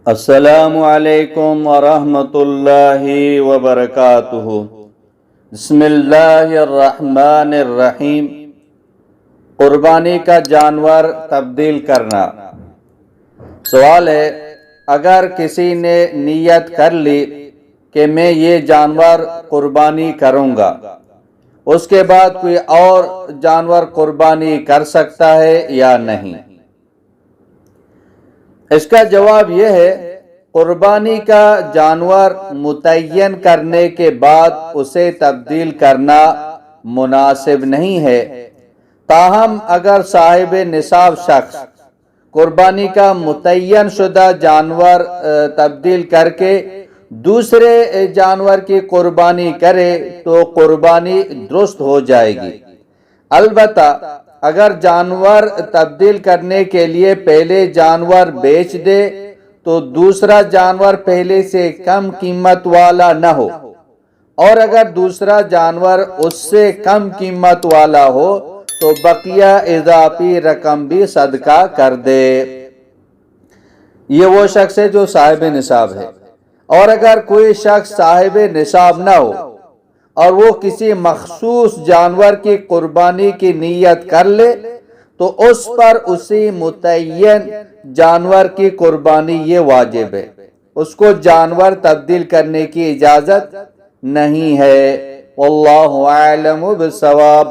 السلام علیکم ورحمۃ اللہ وبرکاتہ۔ بسم اللہ الرحمن الرحیم۔ قربانی کا جانور تبدیل کرنا۔ سوال ہے، اگر کسی نے نیت کر لی کہ میں یہ جانور قربانی کروں گا، اس کے بعد کوئی اور جانور قربانی کر سکتا ہے یا نہیں؟ اس کا جواب یہ ہے، قربانی کا جانور متعین کرنے کے بعد اسے تبدیل کرنا مناسب نہیں ہے۔ تاہم اگر صاحب نصاب شخص قربانی کا متعین شدہ جانور تبدیل کر کے دوسرے جانور کی قربانی کرے تو قربانی درست ہو جائے گی۔ البتہ اگر جانور تبدیل کرنے کے لیے پہلے جانور بیچ دے تو دوسرا جانور پہلے سے کم قیمت والا نہ ہو، اور اگر دوسرا جانور اس سے کم قیمت والا ہو تو بقیہ اضافی رقم بھی صدقہ کر دے۔ یہ وہ شخص ہے جو صاحب نصاب ہے، اور اگر کوئی شخص صاحب نصاب نہ ہو اور وہ کسی مخصوص جانور کی قربانی کی نیت کر لے تو اس پر اسی متعین جانور کی قربانی یہ واجب ہے، اس کو جانور تبدیل کرنے کی اجازت نہیں ہے۔ واللہ اعلم بالصواب۔